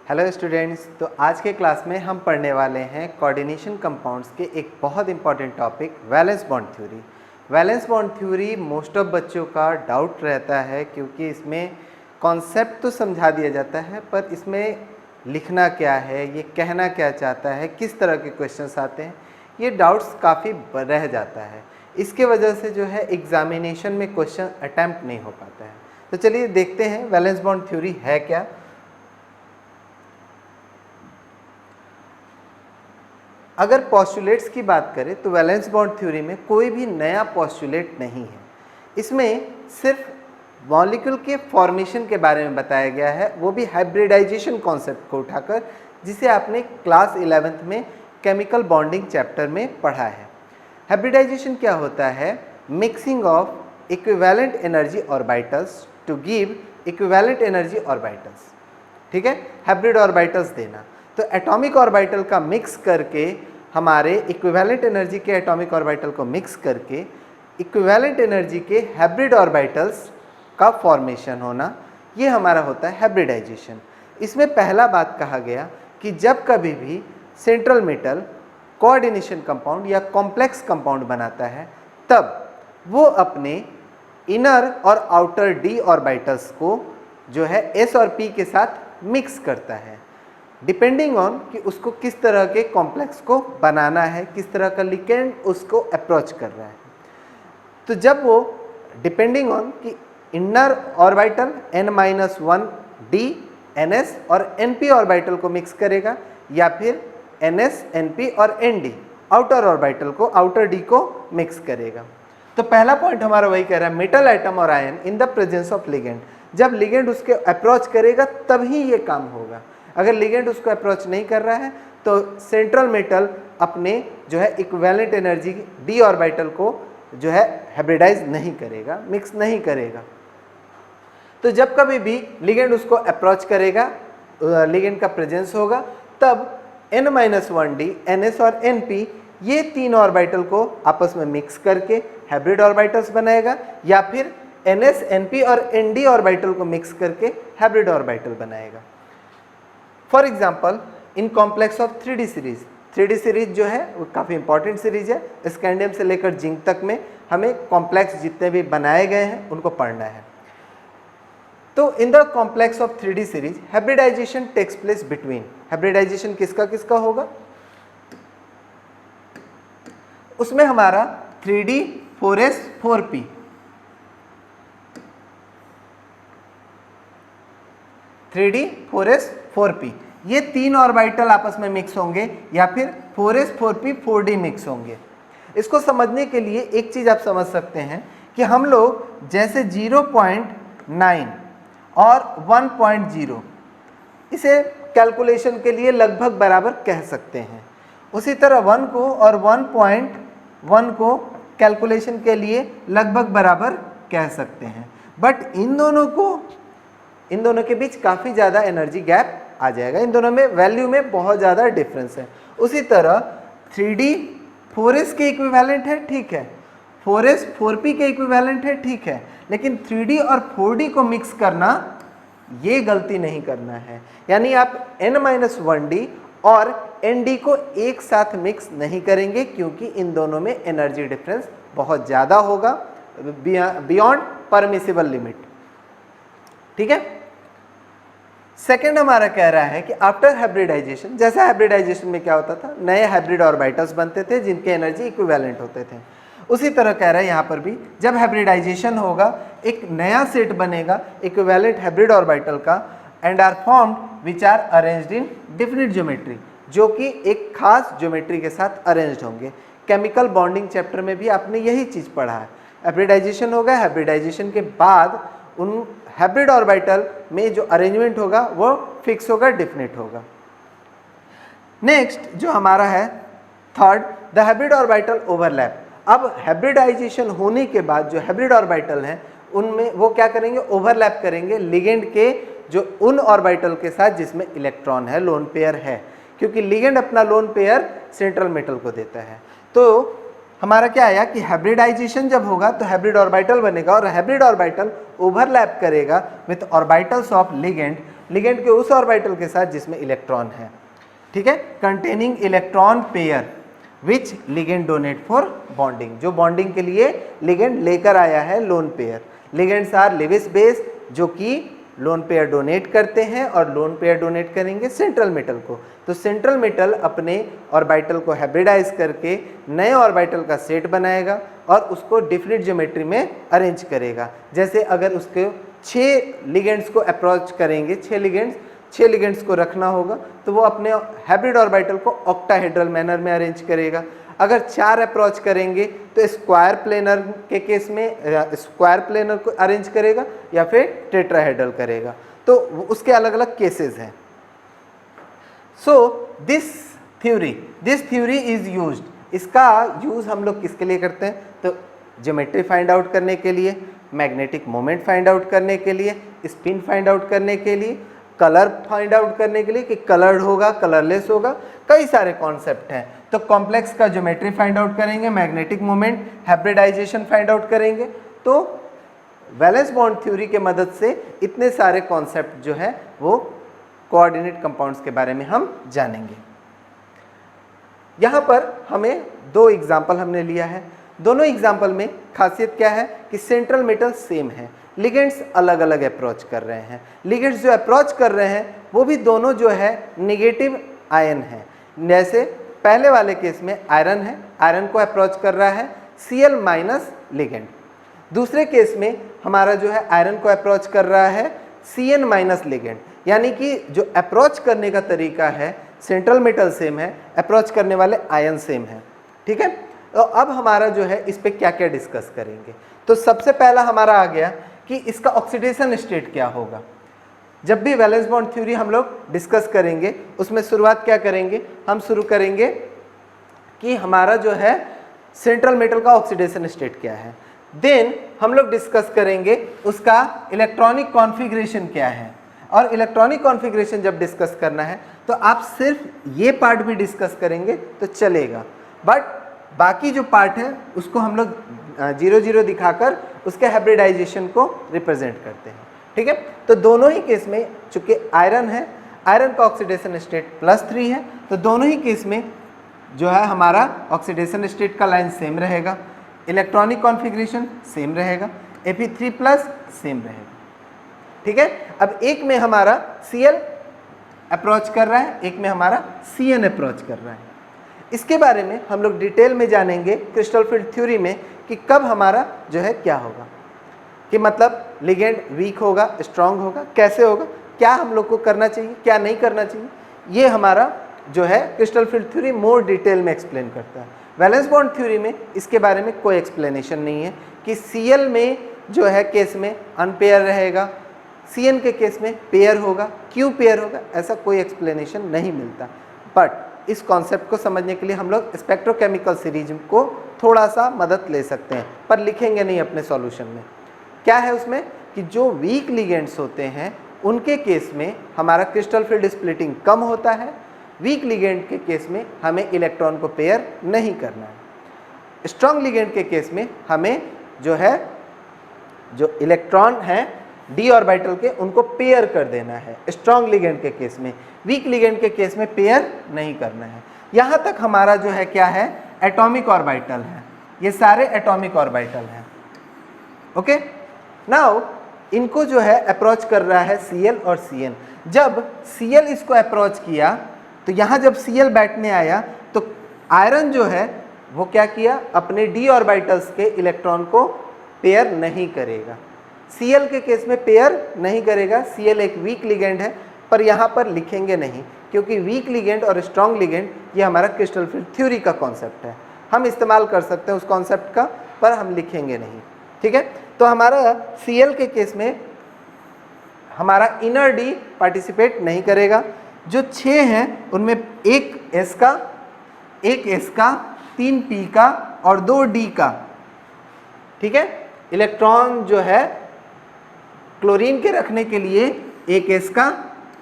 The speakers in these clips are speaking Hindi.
हेलो स्टूडेंट्स, तो आज के क्लास में हम पढ़ने वाले हैं कोऑर्डिनेशन कंपाउंड्स के एक बहुत important topic valence bond theory. Valence bond theory most of बच्चों का डाउट रहता है क्योंकि इसमें कॉन्सेप्ट तो समझा दिया जाता है पर इसमें लिखना क्या है, ये कहना क्या चाहता है, किस तरह के क्वेश्चंस आते हैं, ये डाउट्स काफ़ी रह जाता है। इसके वजह से जो है एग्जामिनेशन में क्वेश्चन अटैम्प्ट नहीं हो पाता है। तो चलिए देखते हैं वैलेंस बॉन्ड थ्योरी है क्या। अगर पॉस्टुलेट्स की बात करें तो वैलेंस बॉन्ड थ्योरी में कोई भी नया पॉस्टुलेट नहीं है। इसमें सिर्फ मॉलिक्यूल के फॉर्मेशन के बारे में बताया गया है, वो भी हाइब्रिडाइजेशन कॉन्सेप्ट को उठाकर, जिसे आपने क्लास 11th में केमिकल बॉन्डिंग चैप्टर में पढ़ा है। हाइब्रिडाइजेशन क्या होता है? Mixing of equivalent energy orbitals to give equivalent energy orbitals. ठीक है, हाइब्रिड ऑर्बिटल्स देना। तो एटॉमिक ऑर्बिटल का मिक्स करके हमारे इक्विवेलेंट एनर्जी के एटॉमिक ऑर्बिटल को मिक्स करके इक्विवेलेंट एनर्जी के हाइब्रिड ऑर्बिटल्स का फॉर्मेशन होना, ये हमारा होता है हाइब्रिडाइजेशन। इसमें पहला बात कहा गया कि जब कभी भी सेंट्रल मेटल कोऑर्डिनेशन कंपाउंड या कॉम्प्लेक्स कंपाउंड बनाता है तब वो अपने इनर और आउटर डी ऑर्बिटल्स को जो है एस और पी के साथ मिक्स करता है, डिपेंडिंग ऑन कि उसको किस तरह के कॉम्प्लेक्स को बनाना है, किस तरह का लिगेंड उसको अप्रोच कर रहा है। तो जब वो डिपेंडिंग ऑन कि inner orbital n-1 d ns और np ऑर्बिटल को मिक्स करेगा या फिर ns np और nd आउटर ऑर्बिटल को आउटर d को मिक्स करेगा। तो पहला पॉइंट हमारा वही कह रहा है, मेटल एटम और ion in the presence of ligand. जब लिगेंड उसके अप्रोच करेगा तभी ये काम होगा। अगर लिगेंड उसको अप्रोच नहीं कर रहा है तो सेंट्रल मेटल अपने जो है इक्विवेलेंट एनर्जी डी ऑर्बिटल को जो है हाइब्रिडाइज नहीं करेगा, मिक्स नहीं करेगा। तो जब कभी भी लिगेंड उसको अप्रोच करेगा, लिगेंड का प्रेजेंस होगा, तब n-1 d ns और np ये तीन ऑर्बिटल को आपस में मिक्स करके हाइब्रिड ऑर्बिटल्स बनाएगा या फिर ns np और nd ऑर्बिटल को मिक्स करके हाइब्रिड ऑर्बिटल बनाएगा। For example in complex of 3D series, 3D series जो है वो काफ़ी इंपॉर्टेंट सीरीज है। स्कैंडियम से लेकर जिंक तक में हमें कॉम्प्लेक्स जितने भी बनाए गए हैं उनको पढ़ना है। तो in the complex of 3D series hybridisation takes place between, hybridisation किसका किसका होगा? उसमें हमारा 3D 4s 4p, ये तीन ऑर्बिटल आपस में मिक्स होंगे या फिर 4s 4p 4d मिक्स होंगे। इसको समझने के लिए एक चीज आप समझ सकते हैं कि हम लोग जैसे 0.9 और 1.0 इसे कैलकुलेशन के लिए लगभग बराबर कह सकते हैं, उसी तरह 1 को और 1.1 को कैलकुलेशन के लिए लगभग बराबर कह सकते हैं। बट इन दोनों के बीच काफ़ी ज़्यादा एनर्जी गैप आ जाएगा, इन दोनों में वैल्यू में बहुत ज़्यादा डिफरेंस है। उसी तरह 3D 4s के इक्विवेलेंट है, ठीक है, 4s 4p के इक्विवेलेंट है, ठीक है, लेकिन 3D और 4D को मिक्स करना ये गलती नहीं करना है। यानी आप n-1 d और nd को एक साथ मिक्स नहीं करेंगे क्योंकि इन दोनों में एनर्जी डिफरेंस बहुत ज़्यादा होगा, बियॉन्ड परमिसिबल लिमिट। ठीक है। सेकेंड हमारा कह रहा है कि आफ्टर हाइब्रिडाइजेशन, जैसे हाइब्रिडाइजेशन में क्या होता था, नए हाइब्रिड ऑर्बिटल्स बनते थे जिनके एनर्जी इक्विवेलेंट होते थे, उसी तरह कह रहा है यहाँ पर भी जब हाइब्रिडाइजेशन होगा एक नया सेट बनेगा इक्विवेलेंट हाइब्रिड ऑर्बिटल का, and are formed which are arranged in definite geometry, जो कि एक खास ज्योमेट्री के साथ अरेंज्ड होंगे। केमिकल बॉन्डिंग चैप्टर में भी आपने यही चीज़ पढ़ा है। हाइब्रिडाइजेशन होगा, हाइब्रिडाइजेशन के बाद उन हाइब्रिड ऑर्बिटल में जो अरेंजमेंट होगा वो फिक्स होगा, डिफिनिट होगा। नेक्स्ट जो हमारा है third, the hybrid orbital overlap. अब हाइब्रिडाइजेशन होने के बाद जो हाइब्रिड ऑर्बिटल हैं उनमें वो क्या करेंगे, ओवरलैप करेंगे लिगेंड के जो उन ऑर्बिटल के साथ जिसमें इलेक्ट्रॉन है, लोन पेयर है, क्योंकि लिगेंड अपना लोन पेयर सेंट्रल मेटल को देता है। तो हमारा क्या आया कि हाइब्रिडाइजेशन जब होगा तो हाइब्रिड ऑर्बिटल बनेगा और हाइब्रिड ऑर्बिटल ओवरलैप करेगा with orbitals of ligand ligand के उस ऑर्बिटल के साथ जिसमें इलेक्ट्रॉन है, ठीक है, containing electron pair which ligand donate for bonding, जो बॉन्डिंग के लिए लिगेंड लेकर आया है lone pair. Ligands are Lewis base, जो कि लोन पेयर डोनेट करते हैं और लोन पेयर डोनेट करेंगे सेंट्रल मेटल को। तो सेंट्रल मेटल अपने ऑर्बिटल को हाइब्रिडाइज करके नए ऑर्बिटल का सेट बनाएगा और उसको डिफिनिट ज्योमेट्री में अरेंज करेगा। जैसे अगर उसके 6 लिगेंड्स को अप्रोच करेंगे, 6 लिगेंड्स को रखना होगा, तो वो अपने हाइब्रिड ऑर्बिटल को ऑक्टाहेड्रल मैनर में अरेंज करेगा। अगर 4 अप्रोच करेंगे तो स्क्वायर प्लेनर के केस में स्क्वायर प्लेनर को अरेंज करेगा या फिर टेट्राहेड्रल करेगा। तो उसके अलग अलग केसेस हैं। So this theory is used, इसका यूज हम लोग किसके लिए करते हैं? तो ज्योमेट्री फाइंड आउट करने के लिए, मैग्नेटिक मोमेंट फाइंड आउट करने के लिए, स्पिन फाइंड आउट करने के लिए, कलर फाइंड आउट करने के लिए कि कलर्ड होगा कलरलेस होगा, कई सारे कॉन्सेप्ट हैं। तो कॉम्प्लेक्स का ज्योमेट्री फाइंड आउट करेंगे, magnetic moment, hybridisation find out करेंगे। तो वैलेंस बॉन्ड थ्योरी के मदद से इतने सारे कॉन्सेप्ट जो है वो कोऑर्डिनेट कंपाउंड्स के बारे में हम जानेंगे। यहाँ पर हमें 2 एग्जाम्पल हमने लिया है। दोनों एग्जाम्पल में खासियत क्या है कि सेंट्रल मेटल सेम है, लिगेंड्स अलग अलग अप्रोच कर रहे हैं। लिगेंड्स जो अप्रोच कर रहे हैं वो भी दोनों जो है नेगेटिव आयन है। जैसे पहले वाले केस में आयरन है, आयरन को अप्रोच कर रहा है Cl माइनस लिगेंड। दूसरे केस में हमारा जो है आयरन को अप्रोच कर रहा है Cn माइनस लिगेंड। यानी कि जो अप्रोच करने का तरीका है, सेंट्रल मेटल सेम है, अप्रोच करने वाले आयन सेम है, ठीक है। तो अब हमारा जो है इस पे क्या क्या डिस्कस करेंगे। तो सबसे पहला हमारा आ गया कि इसका ऑक्सीडेशन स्टेट क्या होगा। जब भी वैलेंस बॉन्ड थ्योरी हम लोग डिस्कस करेंगे उसमें शुरुआत क्या करेंगे, हम शुरू करेंगे कि हमारा जो है सेंट्रल मेटल का ऑक्सीडेशन स्टेट क्या है। देन हम लोग डिस्कस करेंगे उसका इलेक्ट्रॉनिक कॉन्फ़िगरेशन क्या है। और इलेक्ट्रॉनिक कॉन्फ़िगरेशन जब डिस्कस करना है तो आप सिर्फ ये पार्ट भी डिस्कस करेंगे तो चलेगा, बट बाकी जो पार्ट है उसको हम लोग 0 दिखाकर उसके हाइब्रिडाइजेशन को रिप्रेजेंट करते हैं, ठीक है। तो दोनों ही केस में चूंकि आयरन है, आयरन का ऑक्सीडेशन स्टेट +3 है, तो दोनों ही केस में जो है हमारा ऑक्सीडेशन स्टेट का लाइन सेम रहेगा, इलेक्ट्रॉनिक कॉन्फ़िगरेशन सेम रहेगा, Fe3+ सेम रहेगा, ठीक है। अब एक में हमारा Cl अप्रोच कर रहा है, एक में हमारा Cn अप्रोच कर रहा है। इसके बारे में हम लोग डिटेल में जानेंगे क्रिस्टल फील्ड थ्योरी में कि कब हमारा जो है क्या होगा, कि मतलब लिगेंड वीक होगा स्ट्रांग होगा, कैसे होगा, क्या हम लोग को करना चाहिए क्या नहीं करना चाहिए, ये हमारा जो है crystal field theory more detail में एक्सप्लेन करता है। वैलेंस बॉन्ड थ्योरी में इसके बारे में कोई एक्सप्लेनेशन नहीं है कि Cl में जो है केस में अनपेयर रहेगा, Cn के केस में पेयर होगा, क्यों पेयर होगा, ऐसा कोई एक्सप्लेनेशन नहीं मिलता। बट इस कॉन्सेप्ट को समझने के लिए हम लोग स्पेक्ट्रोकेमिकल सीरीज को थोड़ा सा मदद ले सकते हैं, पर लिखेंगे नहीं अपने सॉल्यूशन में। क्या है उसमें कि जो वीक लिगेंड्स होते हैं उनके केस में हमारा क्रिस्टल फील्ड स्प्लिटिंग कम होता है, वीक लिगेंड के केस में हमें इलेक्ट्रॉन को पेयर नहीं करना है। स्ट्रॉन्ग लिगेंड के केस में हमें जो है जो इलेक्ट्रॉन हैं डी ऑर्बिटल के उनको पेयर कर देना है स्ट्रॉन्ग लिगेंड के केस में, वीक लिगेंड के केस में पेयर नहीं करना है। यहाँ तक हमारा जो है क्या है एटॉमिक ऑर्बिटल है, ये सारे एटॉमिक ऑर्बिटल हैं, ओके। नाउ इनको जो है अप्रोच कर रहा है Cl और Cn। जब Cl इसको अप्रोच किया तो यहाँ जब Cl बैठने आया तो आयरन जो है वो क्या किया, अपने डी ऑर्बिटल्स के इलेक्ट्रॉन को पेयर नहीं करेगा। Cl के केस में पेयर नहीं करेगा, Cl एक वीक लिगेंड है, पर यहाँ पर लिखेंगे नहीं क्योंकि वीक लिगेंड और स्ट्रॉन्ग लिगेंड ये हमारा क्रिस्टल फील्ड थ्योरी का कॉन्सेप्ट है, हम इस्तेमाल कर सकते हैं उस कॉन्सेप्ट का, पर हम लिखेंगे नहीं, ठीक है। तो हमारा Cl के केस में हमारा इनर डी पार्टिसिपेट नहीं करेगा। जो 6 हैं उनमें एक S का, एक S का, 3 P का और 2 D का, ठीक है। इलेक्ट्रॉन जो है क्लोरीन के रखने के लिए एक S का,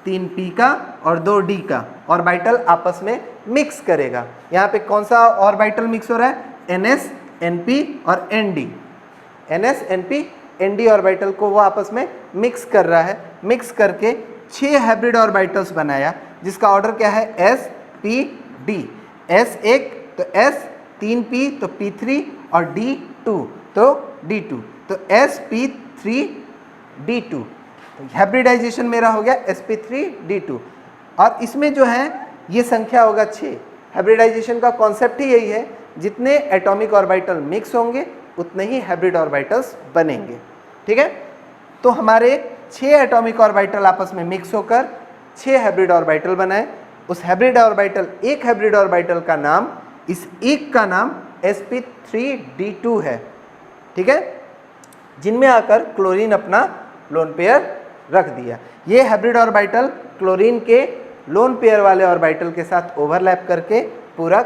3 P का और 2 D का ऑर्बिटल आपस में मिक्स करेगा। यहाँ पे कौन सा ऑर्बिटल मिक्स हो रहा है, NS, NP और ND। NS, NP, ND orbital को वो आपस में मिक्स कर रहा है, मिक्स करके 6 हाइब्रिड ऑर्बिटल्स बनाया जिसका ऑर्डर क्या है s p d, s 1 तो s, 3p तो p3 और d 2 तो d2, तो sp3 d2, तो हाइब्रिडाइजेशन मेरा हो गया sp3 d2। और इसमें जो है ये संख्या होगा 6। हाइब्रिडाइजेशन का कॉन्सेप्ट ही यही है, जितने एटॉमिक ऑर्बिटल मिक्स होंगे उतने ही हाइब्रिड ऑर्बिटल्स बनेंगे। ठीक है, तो हमारे 6 एटॉमिक ऑर्बिटल आपस में मिक्स होकर 6 हाइब्रिड ऑर्बिटल बनाए। उस हाइब्रिड ऑर्बिटल, एक हाइब्रिड ऑर्बिटल का नाम, इस एक का नाम sp3d2 है। ठीक है, जिनमें आकर क्लोरीन अपना लोन पेयर रख दिया। ये हाइब्रिड ऑर्बिटल क्लोरीन के लोन पेयर वाले ऑर्बिटल के साथ ओवरलैप करके पूरा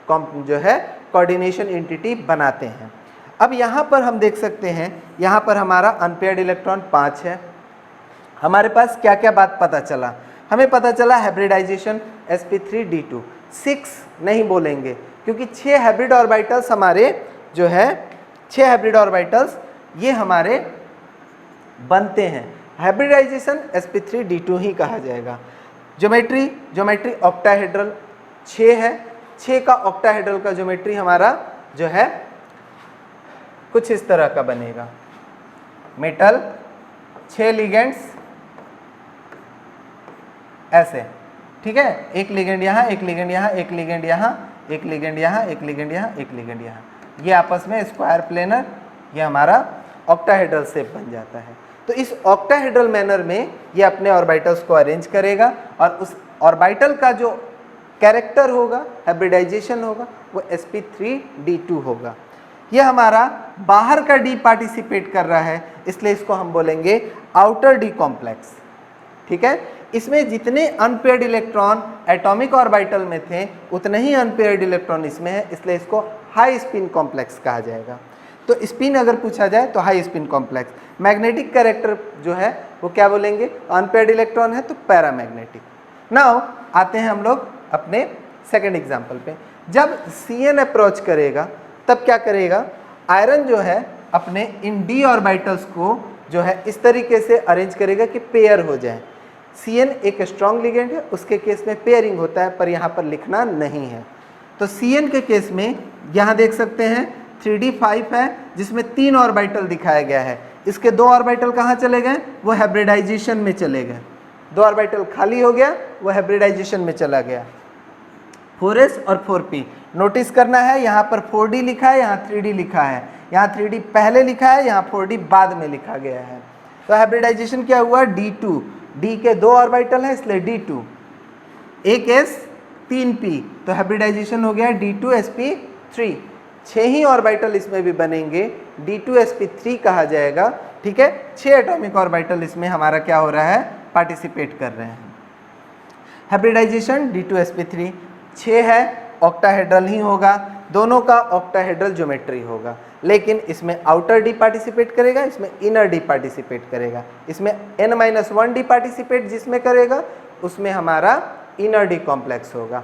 जो है कोऑर्डिनेशन एंटिटी बनाते हैं। अब यहाँ पर हम देख सकते हैं, यहाँ पर हमारा अनपेयर्ड इलेक्ट्रॉन 5 है। हमारे पास क्या क्या बात पता चला? हमें पता चला हाइब्रिडाइजेशन sp3d2। 6 नहीं बोलेंगे क्योंकि 6 हाइब्रिड ऑर्बिटल्स हमारे जो है 6 हाइब्रिड ऑर्बिटल्स ये हमारे बनते हैं। हाइब्रिडाइजेशन sp3d2 ही कहा जाएगा। ज्योमेट्री ऑक्टाहेड्रल 6 है। 6 का ऑक्टाहेड्रल का ज्योमेट्री हमारा जो है कुछ इस तरह का बनेगा। मेटल 6 लिगेंड्स ऐसे, ठीक है, एक लिगेंड यहाँ, एक लिगेंड यहाँ, एक लिगेंड यहाँ, एक लिगेंड यहाँ, एक लिगेंड यहाँ, एक लिगेंड यहाँ, ये आपस में स्क्वायर प्लेनर, ये हमारा ऑक्टाहेड्रल शेप बन जाता है। तो इस ऑक्टाहेड्रल मैनर में ये अपने ऑर्बिटल्स को अरेंज करेगा और उस ऑर्बिटल का जो कैरेक्टर होगा, हाइब्रिडाइजेशन होगा, वो sp3d2 होगा। ये हमारा बाहर का डी पार्टिसिपेट कर रहा है, इसलिए इसको हम बोलेंगे आउटर डी कॉम्प्लेक्स। ठीक है, इसमें जितने अनपेयर्ड इलेक्ट्रॉन एटॉमिक ऑर्बिटल में थे उतने ही अनपेयर्ड इलेक्ट्रॉन इसमें है, इसलिए इसको हाई स्पिन कॉम्प्लेक्स कहा जाएगा। तो स्पिन अगर पूछा जाए तो high spin complex. Magnetic character जो है वो क्या बोलेंगे? अनपेयर्ड इलेक्ट्रॉन है तो पैरामैग्नेटिक। नाउ आते हैं हम लोग अपने सेकंड एग्जांपल पे। जब Cn अप्रोच करेगा तब क्या करेगा? आयरन जो है अपने इन डी ऑर्बिटल्स को जो है इस तरीके से अरेंज करेगा कि पेयर हो जाए। Cn एक स्ट्रॉन्ग लिगेंड है, उसके केस में पेयरिंग होता है, पर यहाँ पर लिखना नहीं है। तो Cn के केस में यहाँ देख सकते हैं 3d5 है जिसमें 3 ऑर्बिटल दिखाया गया है। इसके 2 ऑर्बिटल कहाँ चले गए? वो हाइब्रिडाइजेशन में चले गए। 2 ऑर्बिटल खाली हो गया, वो हाइब्रिडाइजेशन में चला गया। 4s और 4p नोटिस करना है, यहाँ पर 4d लिखा है, यहाँ 3d लिखा है, यहाँ 3d पहले लिखा है, यहाँ 4d बाद में लिखा गया है। तो हाइब्रिडाइजेशन क्या हुआ? d2, d के 2 ऑर्बिटल है इसलिए d2, एक s 3p, तो हाइब्रिडाइजेशन हो गया d2sp3। 6 ही ऑर्बिटल इसमें भी बनेंगे, d2sp3 कहा जाएगा। ठीक है, 6 एटॉमिक ऑर्बिटल इसमें हमारा क्या हो रहा है? पार्टिसिपेट कर रहे हैं। हाइब्रिडाइजेशन d2sp3 6 है, ऑक्टाहेड्रल ही होगा, दोनों का ऑक्टाहेड्रल ज्योमेट्री होगा, लेकिन इसमें आउटर डी पार्टिसिपेट करेगा, इसमें इनर डी पार्टिसिपेट करेगा। इसमें n-1 डी पार्टिसिपेट जिसमें करेगा उसमें हमारा इनर डी कॉम्प्लेक्स होगा।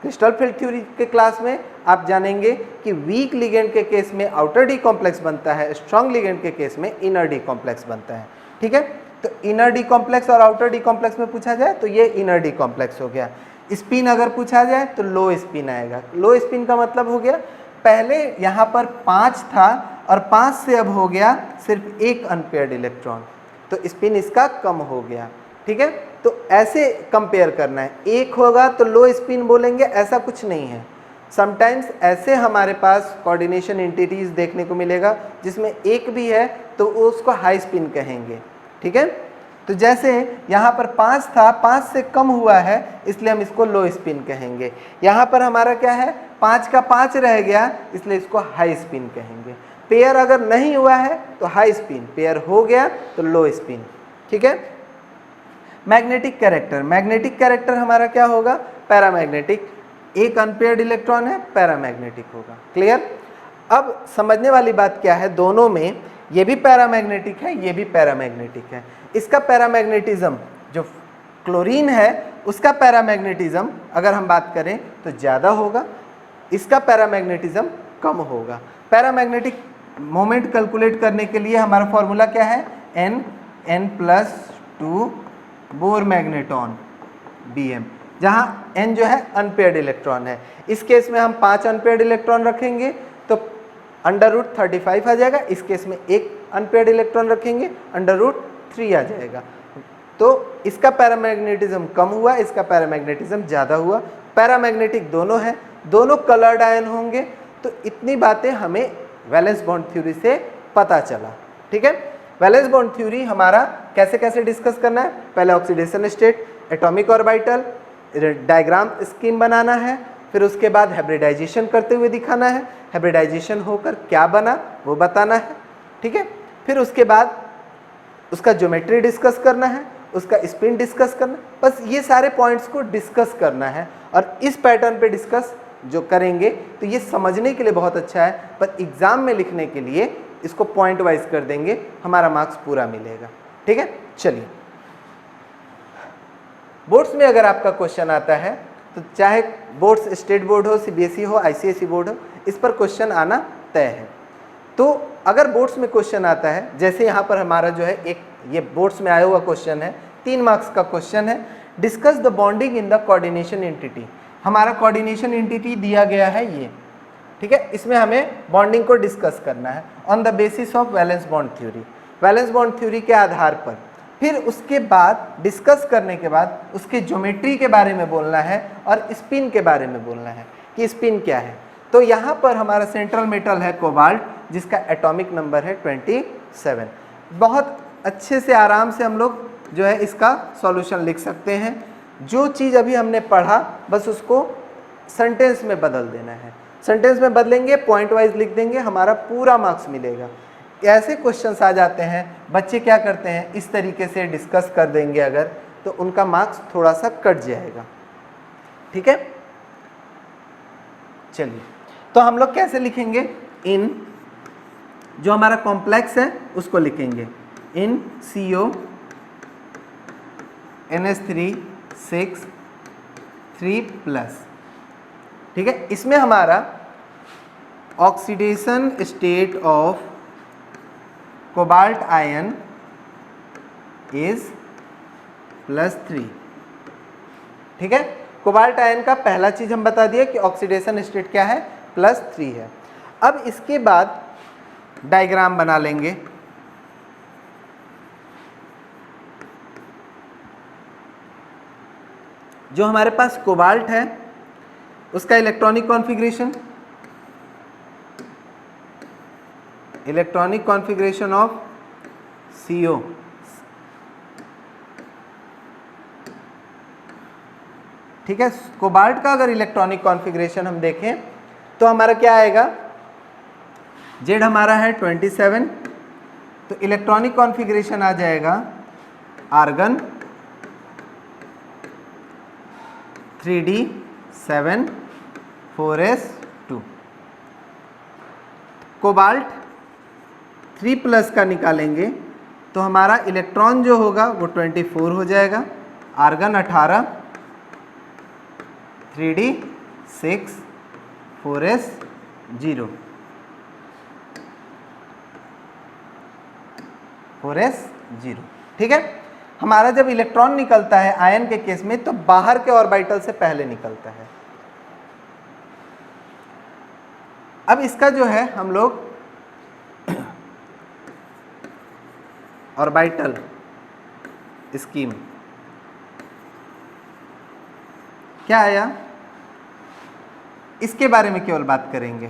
क्रिस्टल फील्ड थ्योरी के क्लास में आप जानेंगे कि वीक लिगेंड के केस में आउटर डी कॉम्प्लेक्स बनता है, स्ट्रॉन्ग लिगेंड के केस में इनर डी कॉम्प्लेक्स बनता है। ठीक है, तो इनर डी कॉम्प्लेक्स और आउटर डी कॉम्प्लेक्स में पूछा जाए तो ये इनर डी कॉम्प्लेक्स हो गया। स्पिन अगर पूछा जाए तो लो स्पिन आएगा। लो स्पिन का मतलब हो गया पहले यहाँ पर 5 था और 5 से अब हो गया सिर्फ एक अनपेयर्ड इलेक्ट्रॉन, तो स्पिन इसका कम हो गया। ठीक है, तो ऐसे कंपेयर करना है। एक होगा तो लो स्पिन बोलेंगे, ऐसा कुछ नहीं है। समटाइम्स ऐसे हमारे पास कोऑर्डिनेशन एंटिटीज देखने को मिलेगा जिसमें एक भी है तो उसको हाई स्पिन कहेंगे। ठीक है, तो जैसे यहाँ पर 5 था, 5 से कम हुआ है इसलिए हम इसको लो स्पिन कहेंगे। यहाँ पर हमारा क्या है? 5 का 5 रह गया इसलिए इसको हाई स्पिन कहेंगे। पेयर अगर नहीं हुआ है तो हाई स्पिन, पेयर हो गया तो लो स्पिन। ठीक है, मैग्नेटिक कैरेक्टर, मैग्नेटिक कैरेक्टर हमारा क्या होगा? पैरामैग्नेटिक। एक अनपेयर्ड इलेक्ट्रॉन है, पैरामैग्नेटिक होगा। क्लियर? अब समझने वाली बात क्या है, दोनों में ये भी पैरामैग्नेटिक है, ये भी पैरामैग्नेटिक है। इसका पैरामैग्नेटिज्म जो क्लोरीन है उसका पैरामैग्नेटिज्म अगर हम बात करें तो ज़्यादा होगा, इसका पैरामैग्नेटिज्म कम होगा। पैरामैग्नेटिक मोमेंट कैलकुलेट करने के लिए हमारा फॉर्मूला क्या है? n+2 बोर मैग्नेटॉन Bm, जहाँ N जो है अनपेयर्ड इलेक्ट्रॉन है। इस केस में हम 5 अनपेयर्ड इलेक्ट्रॉन रखेंगे तो √35 आ जाएगा। इस केस में एक अनपेयर्ड इलेक्ट्रॉन रखेंगे √3 आ जाएगा। तो इसका पैरामैग्नेटिज्म कम हुआ, इसका पैरामैग्नेटिज्म ज़्यादा हुआ। पैरामैग्नेटिक दोनों है, दोनों कलर्ड आयन होंगे। तो इतनी बातें हमें वैलेंस बॉन्ड थ्योरी से पता चला। ठीक है, वैलेंस बॉन्ड थ्योरी हमारा कैसे कैसे डिस्कस करना है, पहले oxidation state, atomic orbital, diagram scheme बनाना है, फिर उसके बाद हाइब्रिडाइजेशन करते हुए दिखाना है, हाइब्रिडाइजेशन होकर क्या बना वो बताना है। ठीक है, फिर उसके बाद उसका ज्योमेट्री डिस्कस करना है, उसका स्पिन डिस्कस करना, बस ये सारे पॉइंट्स को डिस्कस करना है। और इस पैटर्न पे डिस्कस जो करेंगे तो ये समझने के लिए बहुत अच्छा है, पर एग्जाम में लिखने के लिए इसको पॉइंट वाइज कर देंगे, हमारा मार्क्स पूरा मिलेगा। ठीक है, चलिए बोर्ड्स में अगर आपका क्वेश्चन आता है तो चाहे बोर्ड्स स्टेट बोर्ड हो, सीबीएसई हो, आईसीएसई बोर्ड हो, इस पर क्वेश्चन आना तय है। तो अगर बोर्ड्स में क्वेश्चन आता है, जैसे यहाँ पर हमारा जो है एक ये बोर्ड्स में आया हुआ क्वेश्चन है, 3 मार्क्स का क्वेश्चन है, discuss the bonding in the coordination entity. हमारा कोऑर्डिनेशन एंटिटी दिया गया है ये, ठीक है, इसमें हमें बॉन्डिंग को डिस्कस करना है on the basis of valence bond theory. Valence bond theory के आधार पर फिर उसके बाद डिस्कस करने के बाद उसके ज्योमेट्री के बारे में बोलना है और स्पिन के बारे में बोलना है कि स्पिन क्या है। तो यहाँ पर हमारा सेंट्रल मेटल है कोबाल्ट, जिसका एटॉमिक नंबर है 27। बहुत अच्छे से आराम से हम लोग जो है इसका सॉल्यूशन लिख सकते हैं। जो चीज़ अभी हमने पढ़ा बस उसको सेंटेंस में बदल देना है, सेंटेंस में बदलेंगे, पॉइंट वाइज लिख देंगे, हमारा पूरा मार्क्स मिलेगा। ऐसे क्वेश्चंस आ जाते हैं, बच्चे क्या करते हैं इस तरीके से डिस्कस कर देंगे अगर, तो उनका मार्क्स थोड़ा सा कट जाएगा। ठीक है, चलिए तो हम लोग कैसे लिखेंगे, इन जो हमारा कॉम्प्लेक्स है उसको लिखेंगे इन CO NH3 6 3+। ठीक है, इसमें हमारा oxidation state of cobalt ion is +3। ठीक है, कोबाल्ट आयन का पहला चीज हम बता दिए कि ऑक्सीडेशन स्टेट क्या है, +3 है। अब इसके बाद डायग्राम बना लेंगे। जो हमारे पास कोबाल्ट है उसका इलेक्ट्रॉनिक कॉन्फ़िगरेशन ऑफ CO, ठीक है। कोबाल्ट का अगर इलेक्ट्रॉनिक कॉन्फ़िगरेशन हम देखें तो हमारा क्या आएगा, जेड हमारा है 27, तो इलेक्ट्रॉनिक कॉन्फ़िगरेशन आ जाएगा आर्गन 3d7 4s2। कोबाल्ट 3+ का निकालेंगे तो हमारा इलेक्ट्रॉन जो होगा वो 24 हो जाएगा, आर्गन 18 3d6 4s0 4s0। ठीक है, हमारा जब इलेक्ट्रॉन निकलता है आयन के केस में तो बाहर के ऑर्बिटल से पहले निकलता है। अब इसका जो है हम लोग ऑर्बिटल स्कीम क्या आया, इसके बारे में केवल बात करेंगे।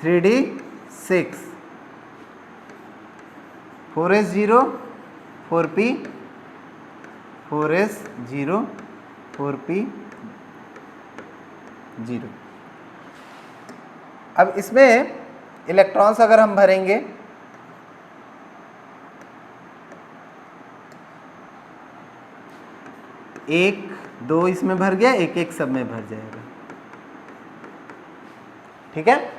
Three D 6 4s0 4p 4s0 4p0। अब इसमें इलेक्ट्रॉन्स अगर हम भरेंगे एक दो इसमें भर गया, एक एक सब में भर जाएगा। ठीक है,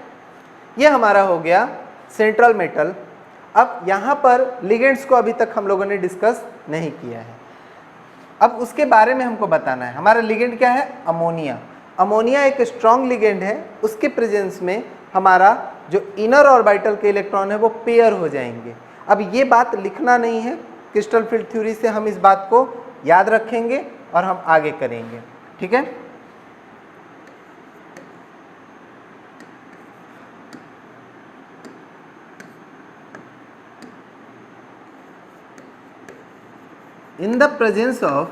ये हमारा हो गया सेंट्रल मेटल। अब यहाँ पर लिगेंड्स को अभी तक हम लोगों ने डिस्कस नहीं किया है, अब उसके बारे में हमको बताना है। हमारा लिगेंड क्या है, अमोनिया। अमोनिया एक स्ट्रॉन्ग लिगेंड है, उसके प्रेजेंस में हमारा जो इनर ऑर्बिटल के इलेक्ट्रॉन है वो पेयर हो जाएंगे। अब ये बात लिखना नहीं है, क्रिस्टल फील्ड थ्योरी से हम इस बात को याद रखेंगे और हम आगे करेंगे, ठीक है। In the presence of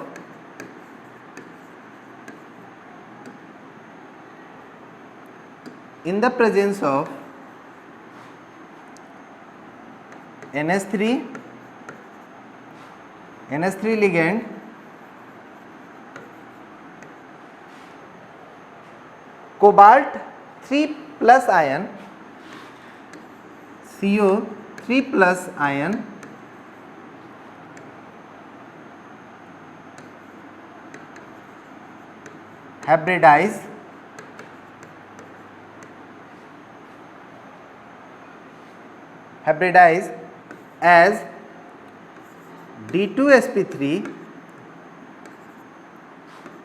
NH3 ligand, cobalt 3 plus ion, CO3 plus ion hybridize as D2sp3,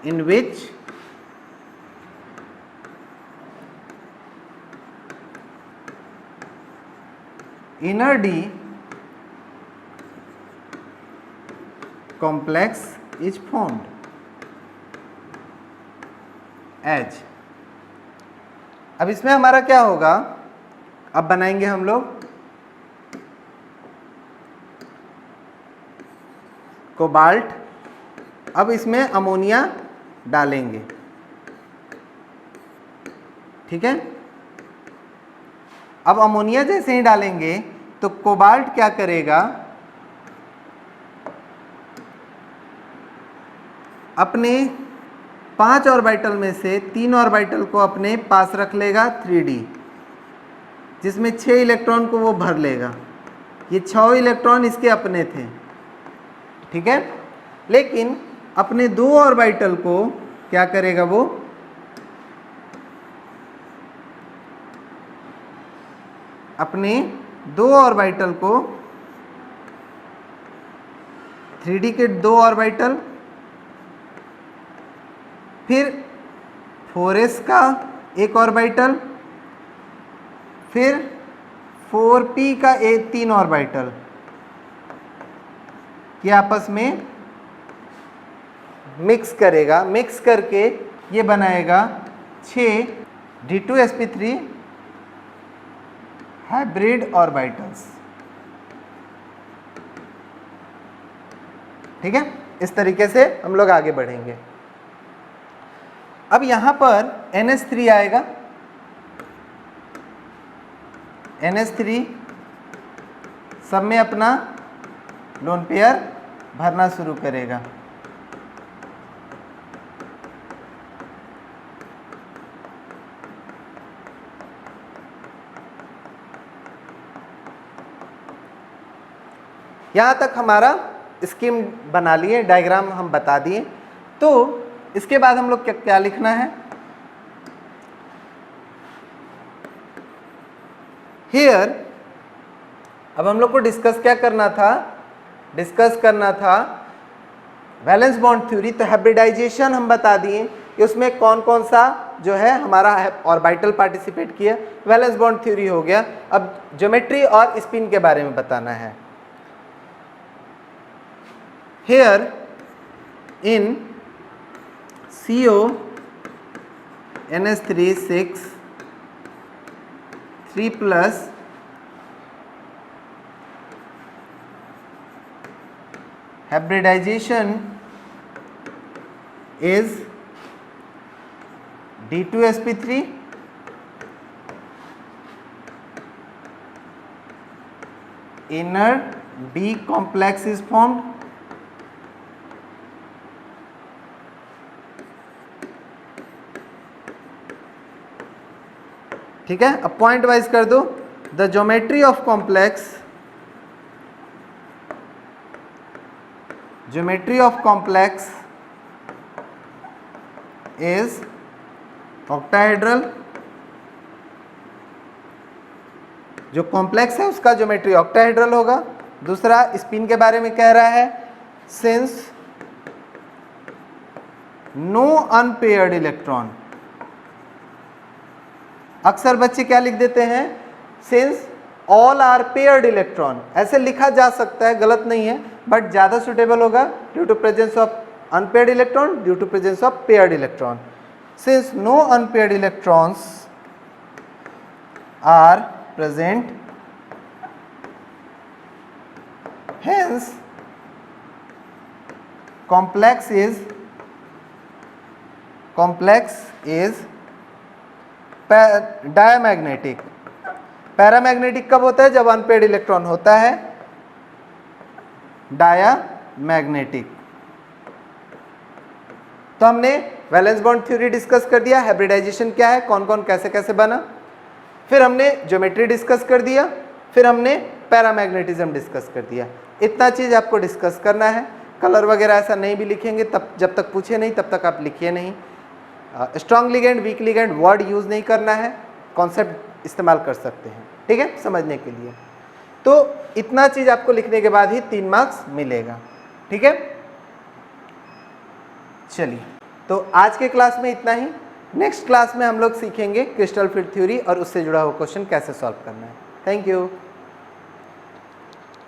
in which inner D complex is formed as. अब इसमें हमारा क्या होगा, अब बनाएंगे हम लोग कोबाल्ट, अब इसमें अमोनिया डालेंगे, ठीक है। अब अमोनिया जैसे ही डालेंगे तो कोबाल्ट क्या करेगा, अपने 5 ऑर्बिटल में से 3 ऑर्बिटल को अपने पास रख लेगा 3d, जिसमें 6 इलेक्ट्रॉन को वो भर लेगा। ये 6 इलेक्ट्रॉन इसके अपने थे, ठीक है। लेकिन अपने 2 ऑर्बिटल को क्या करेगा, वो अपने 2 ऑर्बिटल को 3d के 2 ऑर्बिटल, फिर 4s का एक ऑर्बिटल, फिर 4p का 3 ऑर्बिटल ये आपस में मिक्स करेगा। मिक्स करके ये बनाएगा 6 D2sp3 हाइब्रिड ऑर्बिटल्स, ठीक है। इस तरीके से हम लोग आगे बढ़ेंगे। अब यहां पर NH3 आएगा, NH3 सब में अपना लोन पेयर भरना शुरू करेगा। यहाँ तक हमारा स्कीम बना लिए, डायग्राम हम बता दिए। तो इसके बाद हम लोग क्या लिखना है, हियर अब हम लोग को डिस्कस क्या करना था, डिस्कस करना था वैलेंस बॉन्ड थ्योरी। तो हाइब्रिडाइजेशन हम बता दिए कि उसमें कौन कौन सा जो है हमारा ऑर्बिटल पार्टिसिपेट किया, वैलेंस बॉन्ड थ्योरी हो गया। अब ज्योमेट्री और स्पिन के बारे में बताना है। Here in CO NH3 6 3 plus hybridization is D2sp3 inner D complex is formed, ठीक है। अब पॉइंट वाइज कर दो, the geometry of complex is octahedral. जो कॉम्प्लेक्स है उसका ज्योमेट्री ऑक्टाहेड्रल होगा। दूसरा स्पिन के बारे में कह रहा है, सिंस नो अनपेयर्ड इलेक्ट्रॉन, अक्सर बच्चे क्या लिख देते हैं, since all are paired electron, ऐसे लिखा जा सकता है, गलत नहीं है, बट ज़्यादा सुटेबल होगा due to presence of unpaired electron, due to presence of paired electron. Since no unpaired electrons are present, hence complex is diamagnetic. Paramagnetic कब होता है? जब अनपेयर्ड इलेक्ट्रॉन होता है. डायामैग्नेटिक. तो हमने वैलेंस बॉन्ड थ्योरी डिस्कस कर दिया, हाइब्रिडाइजेशन क्या है, कौन कौन कैसे कैसे बना, फिर हमने ज्योमेट्री डिस्कस कर दिया, फिर हमने पैरामैग्नेटिज्म डिस्कस कर दिया. इतना चीज़ आपको डिस्कस करना है. कलर वगैरह ऐसा नहीं भी लिखेंगे तब, जब तक पूछे नहीं तब तक आप लिखिए नहीं. Strong ligand, week ligand word use नहीं करना है, कॉन्सेप्ट इस्तेमाल कर सकते हैं, ठीक है, समझने के लिए. तो इतना चीज़ आपको लिखने के बाद ही 3 मार्क्स मिलेगा, ठीक है. चलिए, तो आज के क्लास में इतना ही. नेक्स्ट क्लास में हम लोग सीखेंगे क्रिस्टल फील्ड थ्योरी और उससे जुड़ा हुआ क्वेश्चन कैसे सॉल्व करना है. Thank you.